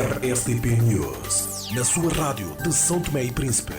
RSTP News, na sua rádio de São Tomé e Príncipe.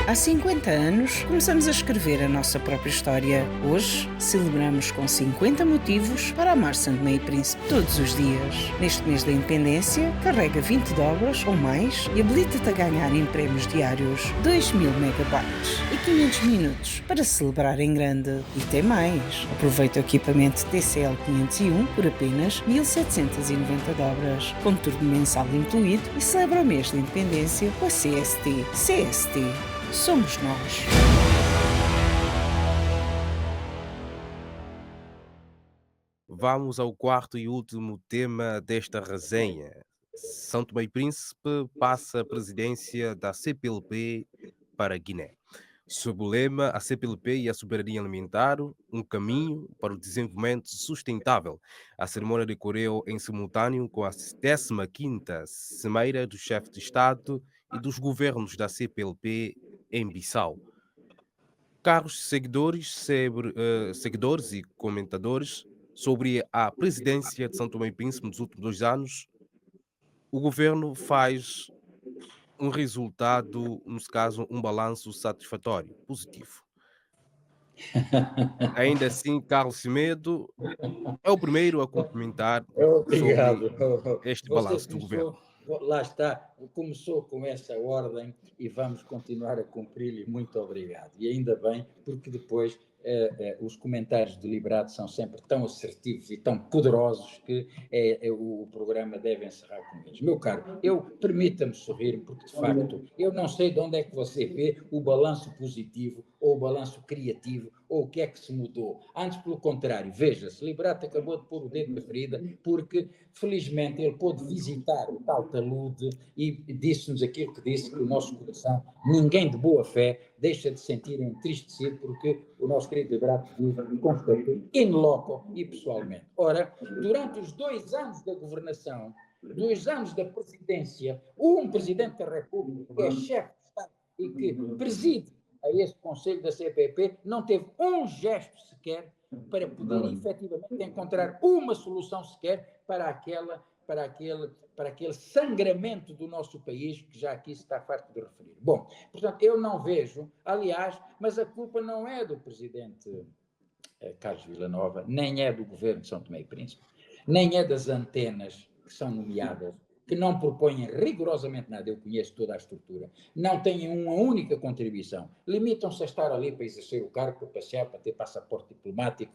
Há 50 anos, começamos a escrever a nossa própria história. Hoje, celebramos com 50 motivos para amar São Tomé e Príncipe todos os dias. Neste mês da independência, carrega 20 dólares ou mais e habilita-te a ganhar em prémios diários 2000 megabytes e 500 minutos para celebrar em grande. E tem mais. Aproveita o equipamento TCL 501 por apenas 1790 dólares, com turno mensal incluído, e celebra o mês da independência com a CST. CST. Somos nós. Vamos ao quarto e último tema desta resenha. São Tomé e Príncipe passa a presidência da CPLP para a Guiné. Sob o lema A CPLP e a Soberania Alimentar, um caminho para o desenvolvimento sustentável. A cerimônia decorreu em simultâneo com a 15ª Cimeira do Chefe de Estado e dos Governos da CPLP em Bissau. Caros seguidores e comentadores, sobre a presidência de São Tomé e Príncipe nos últimos 2 anos, o governo faz um resultado, nesse caso, um balanço satisfatório, positivo. Ainda assim, Carlos Semedo é o primeiro a cumprimentar sobre Obrigado. este Você balanço do governo. começou, lá está, começou com essa ordem e vamos continuar a cumprir-lhe. Muito obrigado. E ainda bem, porque depois os comentários deliberados são sempre tão assertivos e tão poderosos que o programa deve encerrar com eles. Meu caro, permita-me sorrir, porque de facto eu não sei de onde é que você vê o balanço positivo ou o balanço criativo ou o que é que se mudou. Antes, pelo contrário, veja-se, Liberato acabou de pôr o dedo na ferida, porque felizmente ele pôde visitar o tal talude e disse-nos aquilo que disse, que o nosso coração, ninguém de boa fé, deixa de sentir entristecido, porque o nosso querido Liberato constatou in loco e pessoalmente. Ora, durante os 2 anos da governação, 2 anos da presidência, um Presidente da República, que é chefe de Estado e que preside a esse Conselho da CPLP, não teve um gesto sequer para poder efetivamente encontrar uma solução sequer para aquele sangramento do nosso país, que já aqui se está farto de referir. Bom, portanto, eu não vejo, aliás, mas a culpa não é do Presidente Carlos Villanova, nem é do Governo de São Tomé e Príncipe, nem é das antenas que são nomeadas, que não propõem rigorosamente nada. Eu conheço toda a estrutura, não têm uma única contribuição, limitam-se a estar ali para exercer o cargo, para passear, para ter passaporte diplomático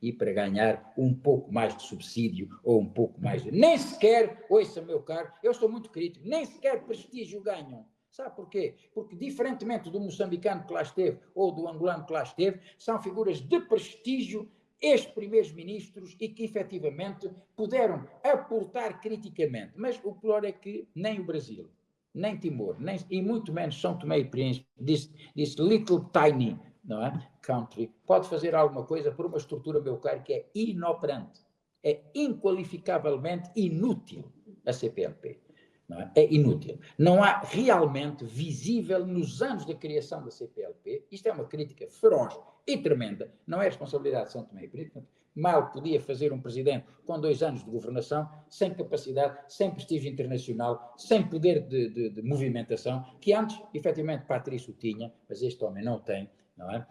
e para ganhar um pouco mais de subsídio ou um pouco mais de... Nem sequer, ouça meu caro, eu estou muito crítico, nem sequer prestígio ganham. Sabe porquê? Porque, diferentemente do moçambicano que lá esteve ou do angolano que lá esteve, são figuras de prestígio, ex-primeiros ministros, e que efetivamente puderam aportar criticamente. Mas o pior é que nem o Brasil, nem Timor, e muito menos São Tomé e Príncipe, this little tiny, não é, country, pode fazer alguma coisa por uma estrutura, meu caro, que é inoperante, é inqualificavelmente inútil a CPLP. Não é? É inútil. Não há realmente visível nos anos da criação da CPLP, isto é uma crítica feroz e tremenda, não é responsabilidade de São Tomé e Príncipe, mal podia fazer um presidente com 2 anos de governação, sem capacidade, sem prestígio internacional, sem poder de movimentação, que antes, efetivamente, Patrício tinha, mas este homem não tem, não é?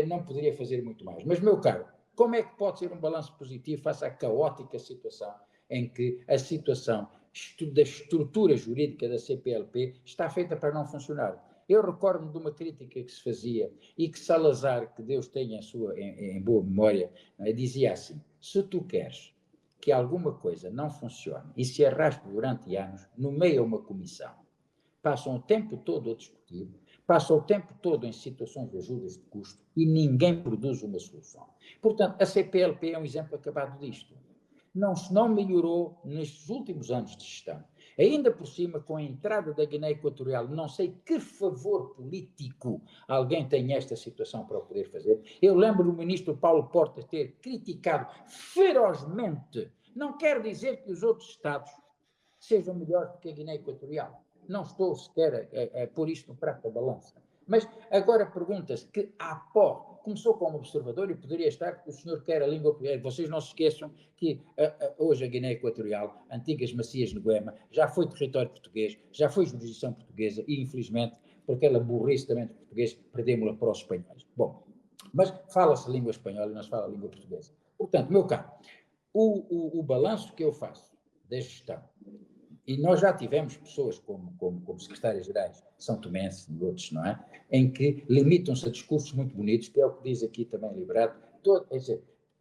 Não poderia fazer muito mais. Mas, meu caro, como é que pode ser um balanço positivo face à caótica situação em que a situação da estrutura jurídica da CPLP está feita para não funcionar? Eu recordo-me de uma crítica que se fazia e que Salazar, que Deus tenha em boa memória, dizia assim: se tu queres que alguma coisa não funcione e se arraste durante anos, nomeia uma comissão, passam o tempo todo a discutir, passam o tempo todo em situações de ajudas de custo e ninguém produz uma solução. Portanto, a CPLP é um exemplo acabado disto. Não melhorou nestes últimos anos de gestão. Ainda por cima, com a entrada da Guiné Equatorial, não sei que favor político alguém tem esta situação para o poder fazer. Eu lembro do ministro Paulo Portas ter criticado ferozmente. Não quer dizer que os outros Estados sejam melhores do que a Guiné Equatorial. Não estou sequer a pôr isto no prato da balança. Mas agora pergunta-se que a pó, começou como observador e poderia estar, porque o senhor quer a língua portuguesa. Vocês não se esqueçam que hoje a Guiné Equatorial, antigas Macias de Guema, já foi território português, já foi jurisdição portuguesa e, infelizmente, por aquela burrice também de português, perdemos-la para os espanhóis. Bom, mas fala-se língua espanhola e não se fala língua portuguesa. Portanto, meu caro, o balanço que eu faço da gestão, e nós já tivemos pessoas como secretários-gerais São Tomense e outros, não é? Em que limitam-se a discursos muito bonitos, que é o que diz aqui também Liberato.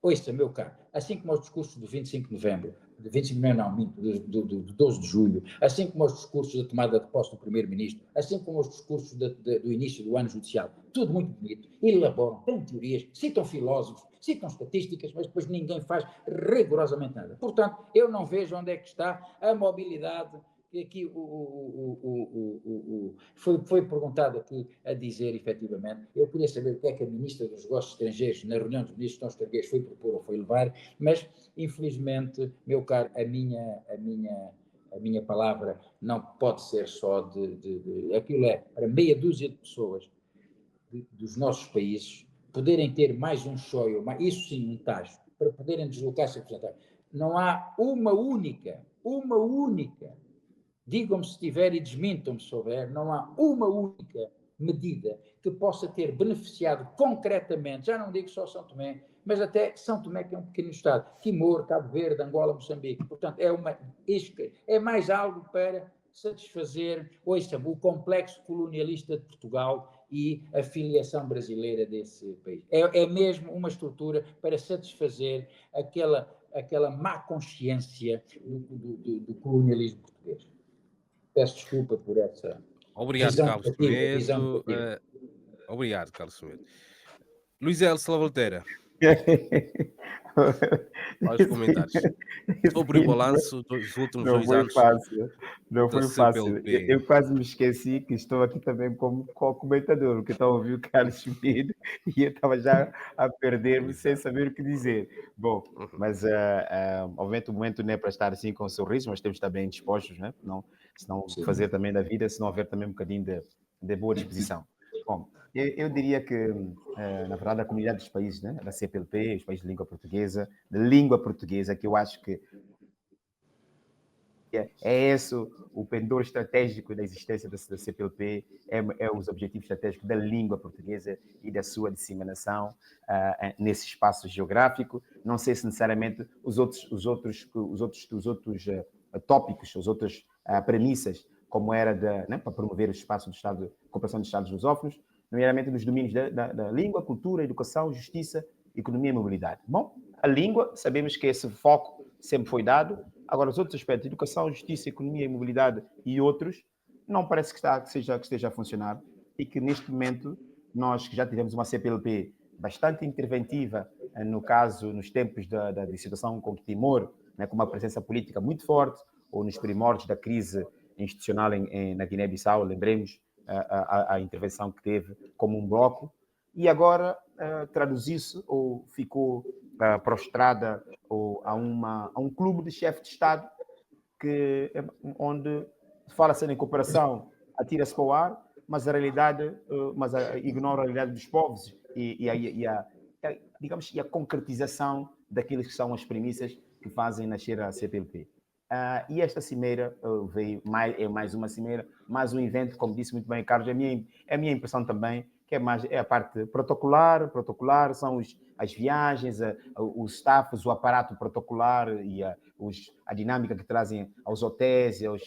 Ouça, meu caro, assim como os discursos do 25 de novembro, de 25 de novembro, não, minto, do 12 de julho, assim como os discursos da tomada de posse do primeiro-ministro, assim como os discursos do início do ano judicial, tudo muito bonito, elaboram, têm teorias, citam filósofos, citam estatísticas, mas depois ninguém faz rigorosamente nada. Portanto, eu não vejo onde é que está a mobilidade que aqui foi perguntado aqui a dizer, efetivamente. Eu queria saber o que é que a Ministra dos Negócios Estrangeiros, na reunião dos Ministros dos Estrangeiros, foi propor ou foi levar, mas, infelizmente, meu caro, a minha palavra não pode ser só aquilo é para meia dúzia de pessoas dos nossos países poderem ter mais um show, isso sim, um tacho, para poderem deslocar-se e apresentar. Não há uma única, digam-me se tiver e desmintam-me se houver, não há uma única medida que possa ter beneficiado concretamente, já não digo só São Tomé, mas até São Tomé, que é um pequeno estado, Timor, Cabo Verde, Angola, Moçambique. Portanto, é mais algo para satisfazer, ouça, o complexo colonialista de Portugal e a filiação brasileira desse país. É mesmo uma estrutura para satisfazer aquela má consciência do colonialismo português. Peço desculpa por essa Obrigado, Carlos Semedo. Obrigado, Carlos Semedo. Luís Elcio Lavalteira, aos comentários. Sobre o balanço dos últimos Não 2 foi anos fácil, não da foi fácil. CPLP. Eu quase me esqueci que estou aqui também como comentador, porque estava a ouvir o Carlos Schmidt e eu estava já a perder-me sem saber o que dizer. Bom, mas obviamente o momento não é para estar assim com um sorriso, mas temos de estar bem dispostos, né? Não, senão fazer também da vida, se não houver também um bocadinho de boa disposição. Bom, eu diria que, na verdade, a comunidade dos países, né, da CPLP, os países de língua portuguesa, que eu acho que é esse o pendor estratégico da existência da CPLP, é os objetivos estratégicos da língua portuguesa e da sua disseminação nesse espaço geográfico. Não sei se necessariamente os outros tópicos, as outras premissas, como era né, para promover o espaço do Estado, cooperação dos Estados lusófonos, nomeadamente nos domínios da língua, cultura, educação, justiça, economia e mobilidade. Bom, a língua, sabemos que esse foco sempre foi dado. Agora, os outros aspectos, educação, justiça, economia e mobilidade e outros, não parece que esteja a funcionar e que, neste momento, nós que já tivemos uma CPLP bastante interventiva, no caso, nos tempos da situação com Timor, né, com uma presença política muito forte, ou nos primórdios da crise institucional na Guiné-Bissau, lembremos a intervenção que teve como um bloco, e agora traduziu-se ou ficou prostrada a um clube de chefe de Estado onde fala-se em cooperação, atira-se para o ar, mas a realidade, ignora a realidade dos povos digamos, a concretização daquelas que são as premissas que fazem nascer a CPLP. E esta cimeira é mais uma cimeira, mais um evento, como disse muito bem Carlos, é a minha impressão também, que é a parte protocolar, são as viagens, os staffs, o aparato protocolar e a dinâmica que trazem aos hotéis, aos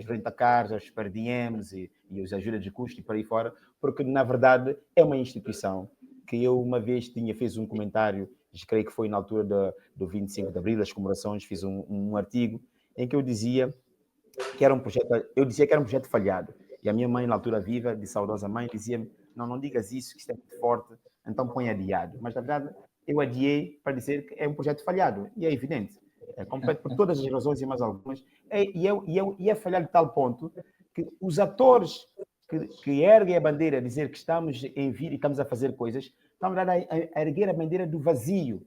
rentacars, aos per diems e as ajudas de custo e por aí fora, porque na verdade é uma instituição que eu uma vez fez um comentário, creio que foi na altura do 25 de Abril, das comemorações, fiz um artigo em que eu dizia que era um projeto falhado. E a minha mãe, na altura viva, de saudosa mãe, dizia-me: não digas isso, que isto é muito forte, então põe adiado. Mas, na verdade, eu adiei para dizer que é um projeto falhado. E é evidente. É completo por todas as razões e mais algumas. E é falhado de tal ponto que os atores que erguem a bandeira a dizer que estamos em vir e estamos a fazer coisas, estão, na verdade, a erguer a bandeira do vazio.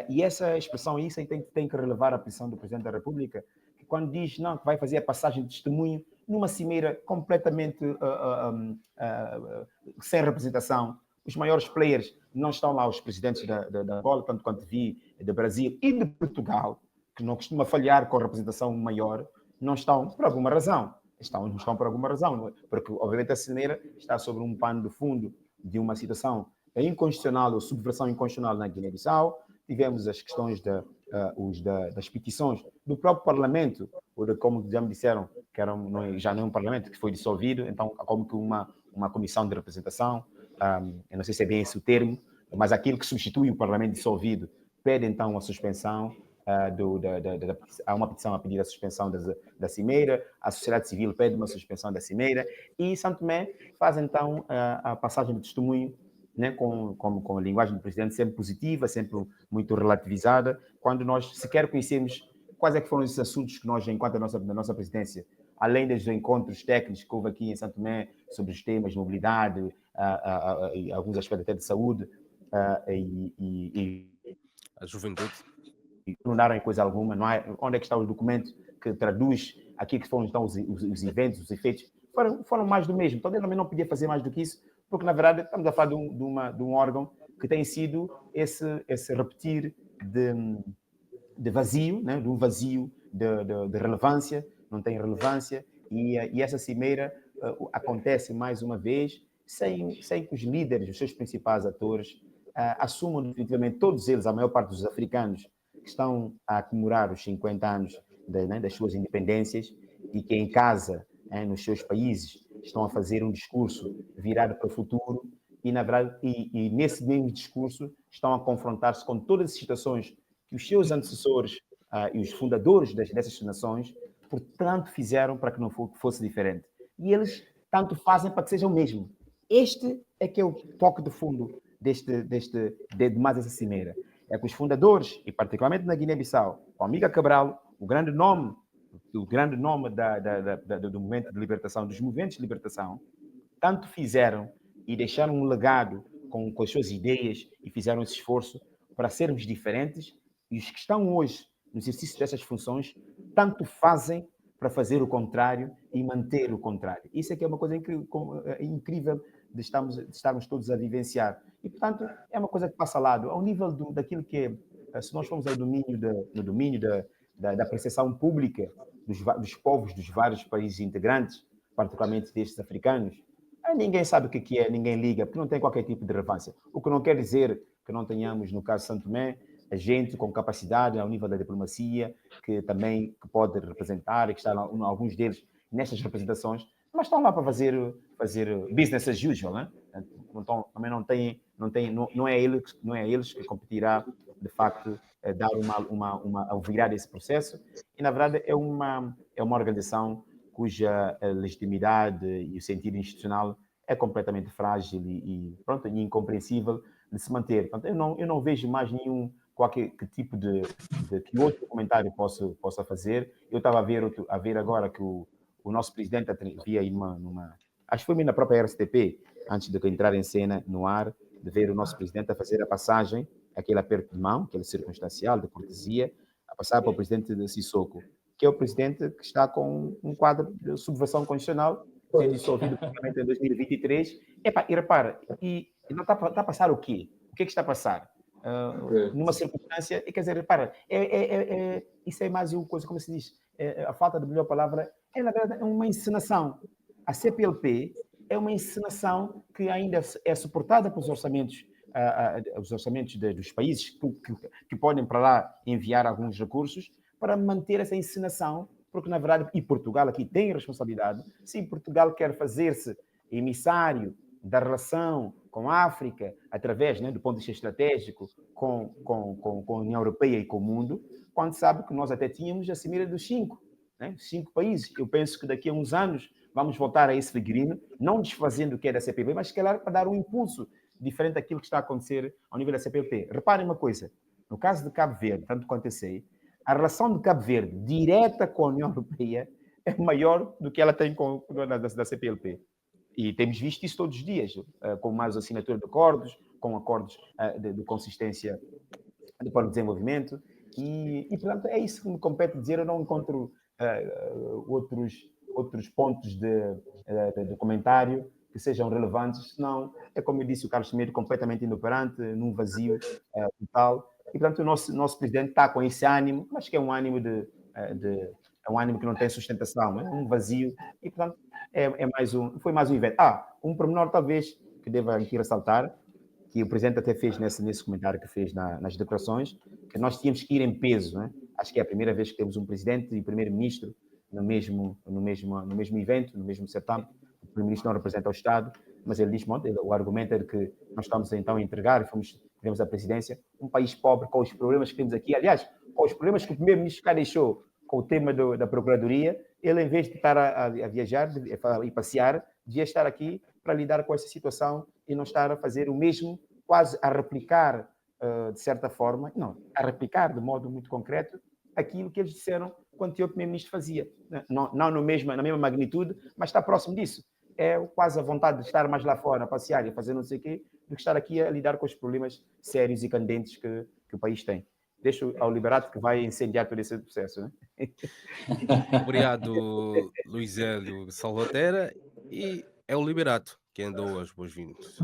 E essa expressão, isso aí tem que relevar a posição do Presidente da República, que quando diz que vai fazer a passagem de testemunho numa cimeira completamente sem representação, os maiores players não estão lá, os presidentes da Angola, tanto quanto vi, do Brasil e de Portugal, que não costuma falhar com a representação maior, não estão por alguma razão. Não estão por alguma razão, porque obviamente a cimeira está sobre um pano de fundo de uma situação inconstitucional ou subversão inconstitucional na Guiné-Bissau. Tivemos as questões das petições do próprio Parlamento, ou de, como já me disseram, que já não é um Parlamento, que foi dissolvido, então como que uma comissão de representação, eu não sei se é bem esse o termo, mas aquilo que substitui o Parlamento dissolvido pede então a suspensão. Há uma petição a pedir a suspensão da cimeira, a sociedade civil pede uma suspensão da cimeira e São Tomé faz então a passagem de testemunho, né, com a linguagem do presidente sempre positiva, sempre muito relativizada, quando nós sequer conhecemos quais é que foram esses assuntos que nós, enquanto da nossa presidência, além dos encontros técnicos que houve aqui em São Tomé sobre os temas de mobilidade, e alguns aspectos até de saúde A juventude. não mudaram em coisa alguma, não há, onde é que está o documento que traduz aqui que foram então os eventos, os efeitos, foram mais do mesmo. Então, ele também não podia fazer mais do que isso, porque, na verdade, estamos a falar de um órgão que tem sido esse repetir de vazio, né? De um vazio de relevância, não tem relevância, e essa cimeira acontece mais uma vez sem que os líderes, os seus principais atores, assumam definitivamente, todos eles, a maior parte dos africanos, que estão a comemorar os 50 anos das suas independências e que em casa, nos seus países, estão a fazer um discurso virado para o futuro e, na verdade, e nesse mesmo discurso estão a confrontar-se com todas as situações que os seus antecessores e os fundadores dessas nações, portanto, fizeram para que não fosse diferente. E eles tanto fazem para que seja o mesmo. Este é que é o toque de fundo de mais essa cimeira. É que os fundadores, e particularmente na Guiné-Bissau, o Amiga Cabral, o grande nome do movimento de libertação, dos movimentos de libertação, tanto fizeram e deixaram um legado com as suas ideias e fizeram esse esforço para sermos diferentes, e os que estão hoje no exercício dessas funções, tanto fazem para fazer o contrário e manter o contrário. Isso é que é uma coisa incrível de estarmos todos a vivenciar. E, portanto, é uma coisa que passa ao lado. Ao nível daquilo que é, se nós formos ao no domínio da apreciação pública dos povos dos vários países integrantes, particularmente destes africanos, ninguém sabe o que é, ninguém liga, porque não tem qualquer tipo de relevância. O que não quer dizer que não tenhamos, no caso de São Tomé, gente com capacidade ao nível da diplomacia, que pode representar, e que está alguns deles nestas representações, mas estão lá para fazer business as usual, né? Também não é eles que competirá, de facto, dar a virar esse processo. E, na verdade, é uma organização cuja legitimidade e o sentido institucional é completamente frágil e incompreensível de se manter. Portanto, eu não vejo mais qualquer tipo que outro comentário possa fazer. Eu estava a ver agora que o nosso presidente havia aí acho que foi na própria RCTP, antes de entrar em cena no ar, de ver o nosso presidente a fazer a passagem, aquele aperto de mão, aquele circunstancial, de cortesia, a passar para o presidente de Sissoko, que é o presidente que está com um quadro de subversão constitucional, sendo dissolvido praticamente em 2023. E repara, e não está a passar o quê? O que é que está a passar? Numa circunstância, quer dizer, repara, isso é mais uma coisa, como se diz, a falta de melhor palavra, na verdade, é uma encenação. A CPLP é uma encenação que ainda é suportada pelos orçamentos, dos países que podem para lá enviar alguns recursos para manter essa encenação, porque, na verdade, e Portugal aqui tem responsabilidade, se Portugal quer fazer-se emissário da relação com a África, através, do ponto de vista estratégico, com a União Europeia e com o mundo, quando sabe que nós até tínhamos a cimeira dos 5 países. Eu penso que daqui a uns anos vamos voltar a esse figurino, não desfazendo o que é da CPLP, mas, se calhar, para dar um impulso diferente daquilo que está a acontecer ao nível da CPLP. Reparem uma coisa, no caso de Cabo Verde, tanto quanto eu sei, a relação de Cabo Verde direta com a União Europeia é maior do que ela tem com da CPLP. E temos visto isso todos os dias, com mais assinatura de acordos, com acordos de consistência para o desenvolvimento. E, portanto, é isso que me compete dizer. Eu não encontro outros pontos de comentário que sejam relevantes, senão é como eu disse, o Carlos Semedo completamente inoperante, num vazio total. E, portanto, o nosso presidente está com esse ânimo, mas que é um ânimo é um ânimo que não tem sustentação, é um vazio, e, portanto, foi mais um evento. Um pormenor, talvez, que deva aqui ressaltar, que o presidente até fez nesse comentário que fez nas declarações, que nós tínhamos que ir em peso, né? Acho que é a primeira vez que temos um presidente e primeiro-ministro no mesmo evento, no mesmo certame. O primeiro-ministro não representa o Estado, mas ele diz, o argumento é que nós estamos então a entregar, tivemos a presidência, um país pobre com os problemas que temos aqui, aliás, com os problemas que o primeiro-ministro cá deixou com o tema da Procuradoria, ele, em vez de estar a viajar e passear, devia estar aqui para lidar com essa situação e não estar a fazer o mesmo, quase a replicar, de certa forma, não, a replicar de modo muito concreto aquilo que eles disseram quando o primeiro-ministro fazia. Não na mesma magnitude, mas está próximo disso. É quase a vontade de estar mais lá fora, a passear e a fazer não sei o quê, do que estar aqui a lidar com os problemas sérios e candentes que o país tem. Deixo ao Liberato que vai incendiar todo esse processo. Né? Obrigado, Luís Hélio Salvatera. E é o Liberato quem deu as boas-vindas.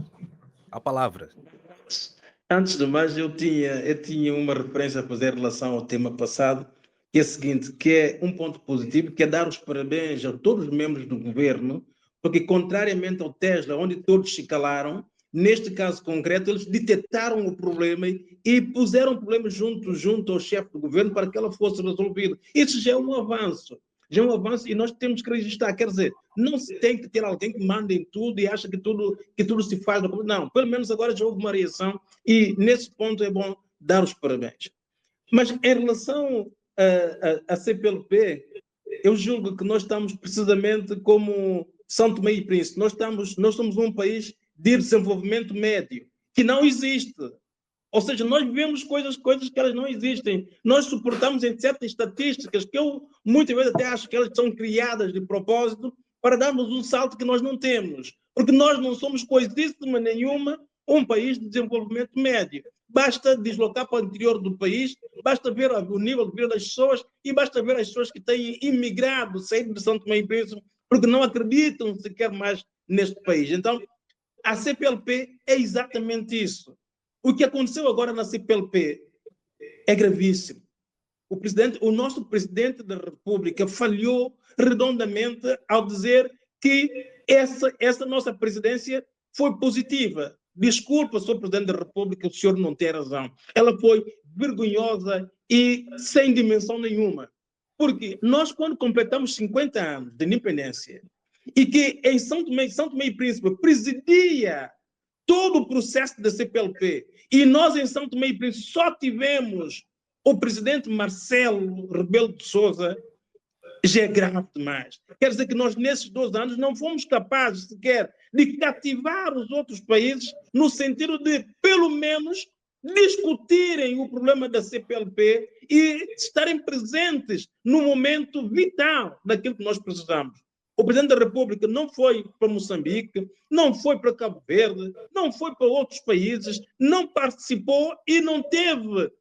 A palavra. Antes de mais, eu tinha uma referência a fazer em relação ao tema passado, que é o seguinte, que é um ponto positivo, que é dar os parabéns a todos os membros do governo, porque contrariamente ao Tesla, onde todos se calaram, neste caso concreto, eles detectaram o problema e puseram o problema junto ao chefe do governo para que ela fosse resolvida. Isso já é um avanço. Já é um avanço e nós temos que registrar. Quer dizer, não se tem que ter alguém que manda em tudo e acha que tudo se faz. Não, pelo menos agora já houve uma reação e nesse ponto é bom dar os parabéns. Mas em relação à CPLP, eu julgo que nós estamos precisamente como São Tomé e Príncipe. Nós somos um país de desenvolvimento médio, que não existe. Ou seja, nós vivemos coisas que elas não existem. Nós suportamos em certas estatísticas que eu muitas vezes até acho que elas são criadas de propósito para darmos um salto que nós não temos. Porque nós não somos coisíssima nenhuma um país de desenvolvimento médio. Basta deslocar para o interior do país, basta ver o nível de vida das pessoas e basta ver as pessoas que têm imigrado, saído de São Tomé e Príncipe, porque não acreditam sequer mais neste país. Então, a CPLP é exatamente isso. O que aconteceu agora na CPLP é gravíssimo. O nosso presidente da República falhou redondamente ao dizer que essa nossa presidência foi positiva. Desculpa, Sr. Presidente da República, o senhor não tem razão. Ela foi vergonhosa e sem dimensão nenhuma. Porque nós, quando completamos 50 anos de independência, e que em São Tomé e Príncipe presidia todo o processo da CPLP, e nós em São Tomé e Príncipe só tivemos o presidente Marcelo Rebelo de Sousa, já é grave demais. Quer dizer que nós, nesses 12 anos, não fomos capazes sequer de cativar os outros países no sentido de, pelo menos, discutirem o problema da CPLP e estarem presentes no momento vital daquilo que nós precisamos. O presidente da República não foi para Moçambique, não foi para Cabo Verde, não foi para outros países, não participou e não teve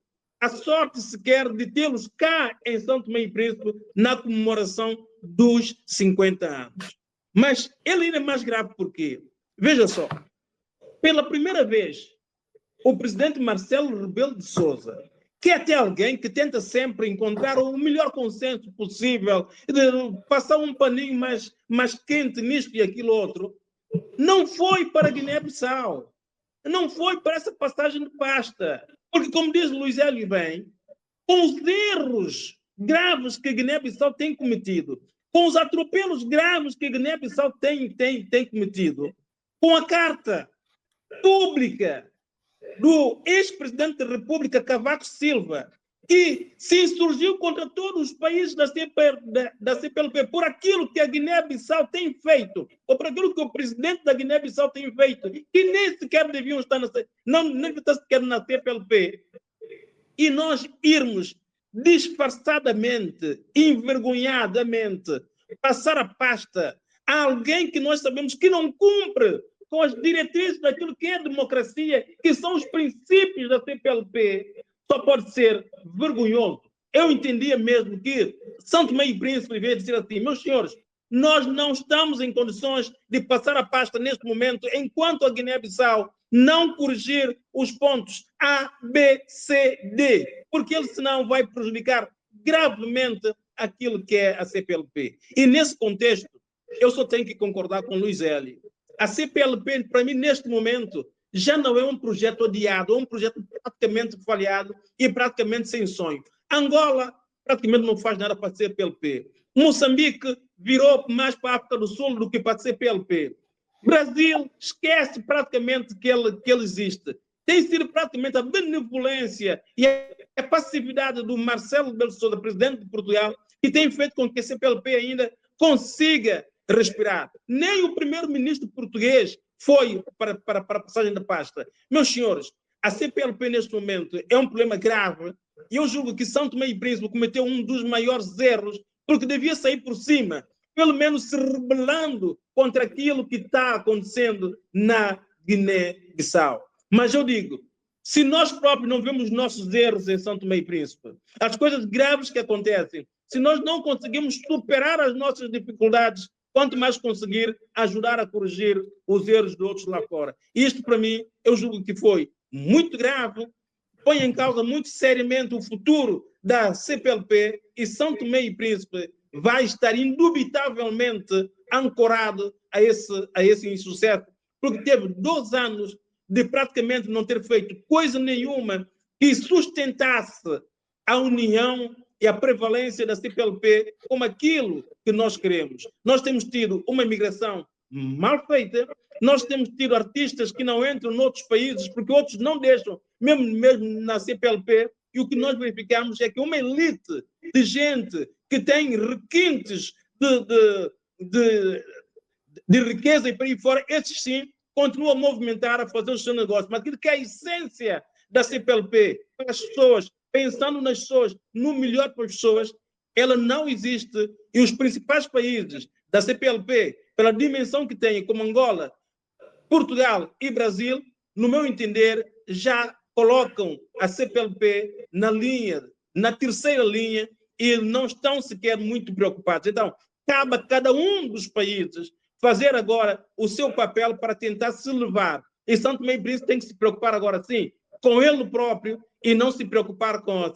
a sorte sequer de tê-los cá em São Tomé e Príncipe na comemoração dos 50 anos. Mas ele ainda é mais grave porque, veja só, pela primeira vez, o presidente Marcelo Rebelo de Sousa, que é até alguém que tenta sempre encontrar o melhor consenso possível, de passar um paninho mais quente nisto e aquilo outro, não foi para Guiné-Bissau, não foi para essa passagem de pasta. Porque, como diz Luís Hélio bem, com os erros graves que Guiné-Bissau tem cometido, com os atropelos graves que Guiné-Bissau tem cometido, com a carta pública do ex-presidente da República, Cavaco Silva, que se insurgiu contra todos os países da CPLP por aquilo que a Guiné-Bissau tem feito, ou por aquilo que o presidente da Guiné-Bissau tem feito, que nem sequer deviam estar na CPLP, e nós irmos disfarçadamente, envergonhadamente, passar a pasta a alguém que nós sabemos que não cumpre com as diretrizes daquilo que é democracia, que são os princípios da CPLP, só pode ser vergonhoso. Eu entendia mesmo que São Tomé e Príncipe devia dizer assim, meus senhores, Nós não estamos em condições de passar a pasta neste momento, enquanto a Guiné-Bissau não corrigir os pontos A, B, C, D, porque ele senão vai prejudicar gravemente aquilo que é a CPLP. E nesse contexto, eu só tenho que concordar com o Luiz Hélio. A CPLP, para mim, neste momento, já não é um projeto odiado, é um projeto praticamente falhado e praticamente sem sonho. Angola praticamente não faz nada para a CPLP. Moçambique virou mais para a África do Sul do que para a CPLP. Brasil esquece praticamente que ele existe. Tem sido praticamente a benevolência e a passividade do Marcelo Rebelo de Sousa, presidente de Portugal, que tem feito com que a CPLP ainda consiga respirar. Nem o primeiro-ministro português foi para a passagem da pasta. Meus senhores, a CPLP neste momento é um problema grave e eu julgo que São Tomé e Príncipe cometeu um dos maiores erros porque devia sair por cima, pelo menos se rebelando contra aquilo que está acontecendo na Guiné-Bissau. Mas eu digo, se nós próprios não vemos nossos erros em São Tomé e Príncipe, as coisas graves que acontecem, se nós não conseguimos superar as nossas dificuldades, quanto mais conseguir ajudar a corrigir os erros de outros lá fora. Isto, para mim, eu julgo que foi muito grave, põe em causa muito seriamente o futuro da CPLP e São Tomé e Príncipe vai estar indubitavelmente ancorado a esse insucesso, porque teve 2 anos de praticamente não ter feito coisa nenhuma que sustentasse a união e a prevalência da CPLP como aquilo que nós queremos. Nós temos tido uma imigração mal feita, nós temos tido artistas que não entram noutros países porque outros não deixam, mesmo na CPLP, e o que nós verificamos é que uma elite de gente que tem requintes de riqueza e por aí fora, esses sim continuam a movimentar, a fazer o seu negócio. Mas aquilo que é a essência da CPLP, para as pessoas, pensando nas pessoas, no melhor para as pessoas, ela não existe. E os principais países da CPLP, pela dimensão que têm, como Angola, Portugal e Brasil, no meu entender, já colocam a CPLP na terceira linha, e não estão sequer muito preocupados. Então, cabe a cada um dos países fazer agora o seu papel para tentar se levar. E São Tomé e Príncipe tem que se preocupar agora, sim, com ele próprio e não se preocupar com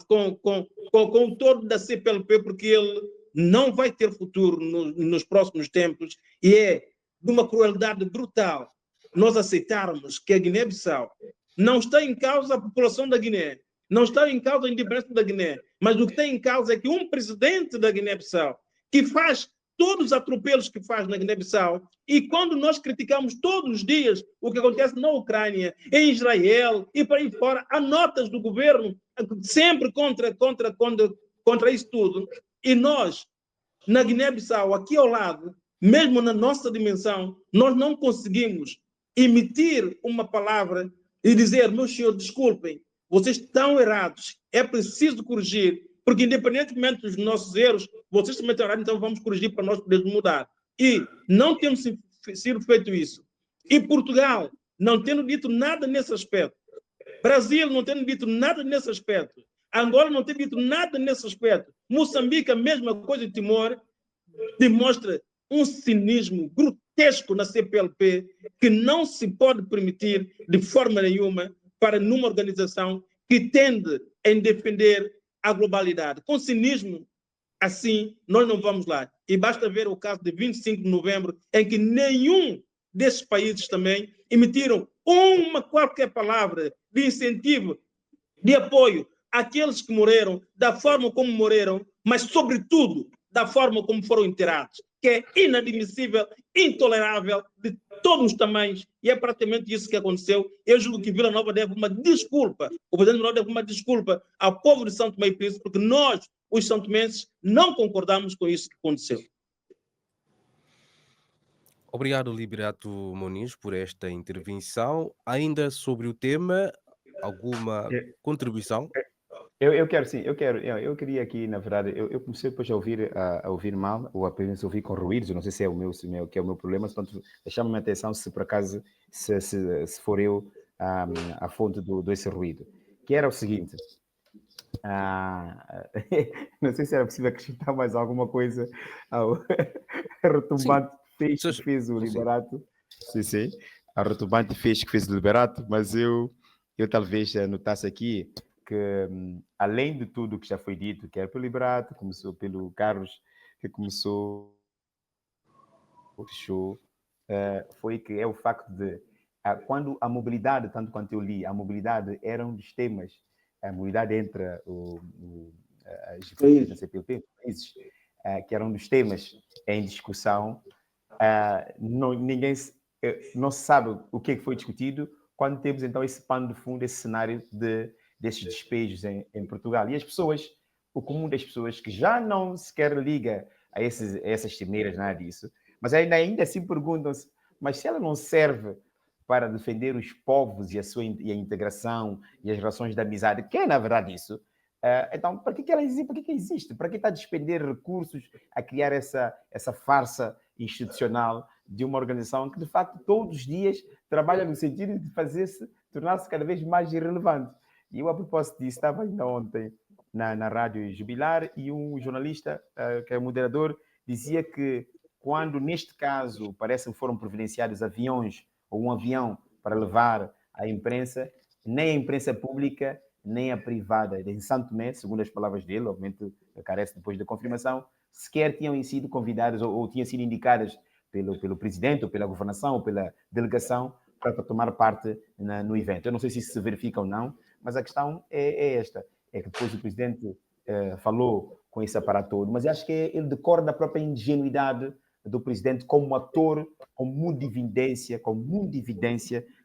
o todo da CPLP, porque ele não vai ter futuro nos próximos tempos e é de uma crueldade brutal nós aceitarmos que a Guiné-Bissau não está em causa a população da Guiné, não está em causa a independência da Guiné, mas o que tem em causa é que um presidente da Guiné-Bissau que faz todos os atropelos que faz na Guiné-Bissau, e quando nós criticamos todos os dias o que acontece na Ucrânia, em Israel e por aí fora, há notas do governo sempre contra isso tudo, e nós, na Guiné-Bissau, aqui ao lado, mesmo na nossa dimensão, nós não conseguimos emitir uma palavra e dizer, meus senhores, desculpem, vocês estão errados, é preciso corrigir, porque independentemente dos nossos erros, vocês também estão errados, então vamos corrigir para nós podermos mudar. E não temos sido feito isso. E Portugal, não tendo dito nada nesse aspecto, Brasil não tendo dito nada nesse aspecto, Angola não tendo dito nada nesse aspecto, Moçambique a mesma coisa de Timor, demonstra um cinismo grotesco na CPLP que não se pode permitir de forma nenhuma para numa organização que tende em defender a globalidade. Com cinismo, assim, nós não vamos lá. E basta ver o caso de 25 de novembro, em que nenhum desses países também emitiram uma qualquer palavra de incentivo, de apoio àqueles que morreram, da forma como morreram, mas, sobretudo, da forma como foram enterrados, que é inadmissível, intolerável, de todos os tamanhos, e é praticamente isso que aconteceu. Eu julgo que Vila Nova deve uma desculpa, o presidente Vila Nova deve uma desculpa ao povo de São Tomé e Príncipe, porque nós, os santomenses, não concordamos com isso que aconteceu. Obrigado, Liberato Moniz, por esta intervenção. Ainda sobre o tema, alguma contribuição? Eu quero, sim, eu queria aqui, na verdade, eu comecei depois a ouvir mal, ou apenas ouvir com ruídos, eu não sei se é que é o meu problema, portanto, chama-me a atenção se por acaso, se for eu a fonte desse ruído, que era o seguinte, não sei se era possível acrescentar mais alguma coisa retumbante fez Sim. que fez o Sim. Liberato. Sim. A retumbante fez que fez o Liberato, mas eu talvez notasse aqui que, além de tudo que já foi dito, quer pelo Liberato, começou pelo Carlos, que começou, fechou, foi que é o facto de, quando a mobilidade, tanto quanto eu li, a mobilidade era um dos temas, a mobilidade entre as diferentes da CPLP, países, que era um dos temas em discussão, ninguém não se sabe o que foi discutido quando temos então esse pano de fundo, esse cenário desses despejos em Portugal. E as pessoas, o comum das pessoas que já não sequer liga a essas cimeiras, nada disso, mas ainda assim perguntam-se, mas se ela não serve para defender os povos e a integração e as relações de amizade, que é na verdade isso, então para que ela existe? Para que existe? Para que está a despender recursos a criar essa farsa institucional de uma organização que de facto todos os dias trabalha no sentido de tornar-se cada vez mais irrelevante? E eu, a propósito disso, estava ainda ontem na Rádio Jubilar e um jornalista, que é moderador, dizia que quando, neste caso, parece que foram providenciados aviões ou um avião para levar a imprensa, nem a imprensa pública, nem a privada, em Santo Tomé, segundo as palavras dele, obviamente carece depois da confirmação, sequer tinham sido convidadas ou tinham sido indicadas pelo presidente, ou pela governação, ou pela delegação, para tomar parte no evento. Eu não sei se isso se verifica ou não, mas a questão é esta, é que depois o presidente falou com esse aparato todo, mas acho que ele decorre da própria ingenuidade do presidente como ator, com muita evidência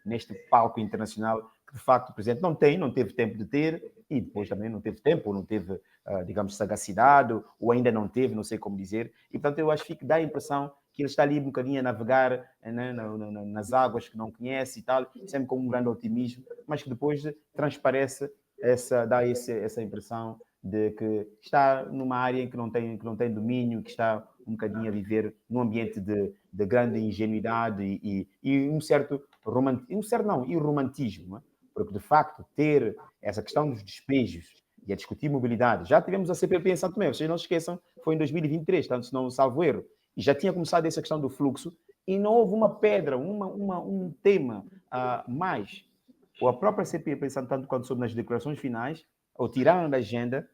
neste palco internacional, que de facto o presidente não teve tempo de ter, e depois também não teve tempo, ou não teve, digamos, sagacidade, ou ainda não teve, não sei como dizer, e portanto eu acho que dá a impressão que ele está ali um bocadinho a navegar, né, nas águas que não conhece e tal, sempre com um grande otimismo, mas que depois transparece, dá essa impressão de que está numa área em que não tem domínio, que está um bocadinho a viver num ambiente de grande ingenuidade e um certo romantismo, porque de facto ter essa questão dos despejos e a discutir mobilidade, já tivemos a CPLP em Santo Tomé, vocês não se esqueçam, foi em 2023, tanto se não salvo erro, e já tinha começado essa questão do fluxo, e não houve uma pedra, um tema mais, ou a própria CPLP, pensando tanto quanto sobre nas declarações finais, ou tiraram da agenda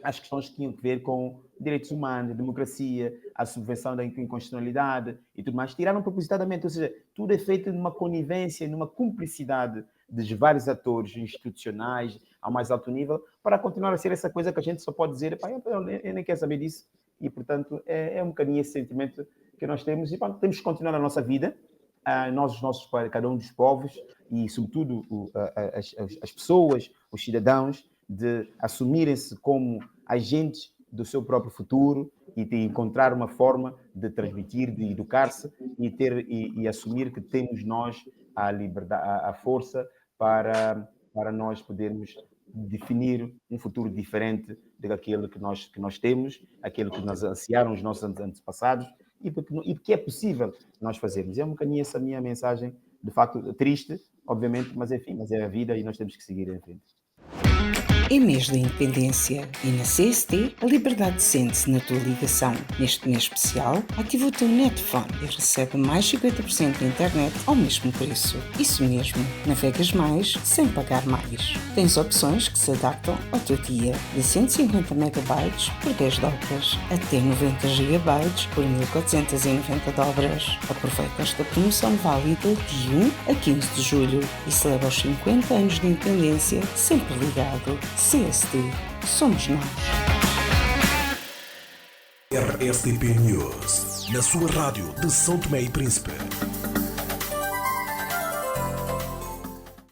as questões que tinham a ver com direitos humanos, democracia, a subversão da inconstitucionalidade e tudo mais, tiraram propositadamente, ou seja, tudo é feito numa conivência, numa cumplicidade dos vários atores institucionais ao mais alto nível, para continuar a ser essa coisa que a gente só pode dizer, eu nem quero saber disso, e portanto é um bocadinho esse sentimento que nós temos, e temos que continuar a nossa vida, cada um dos povos, e sobretudo as pessoas, os cidadãos, de assumirem-se como agentes do seu próprio futuro e de encontrar uma forma de transmitir, de educar-se e assumir que temos nós a liberdade, a força para nós podermos definir um futuro diferente daquele que nós temos, aquele que nos ansiaram os nossos antepassados e porque é possível nós fazermos. É um bocadinho essa minha mensagem, de facto triste, obviamente, mas enfim, mas é a vida e nós temos que seguir em frente. Em mês da independência e na CST, a liberdade sente-se na tua ligação. Neste mês especial, ativa o teu Netphone e recebe mais 50% de internet ao mesmo preço. Isso mesmo, navegas mais sem pagar mais. Tens opções que se adaptam ao teu dia, de 150 MB por 10 dobras, até 90 GB por 1.490 dobras. Aproveita esta promoção válida de 1 a 15 de julho e celebra os 50 anos de independência sempre ligado. CST, somos nós. RSTP News, na sua rádio de São Tomé e Príncipe.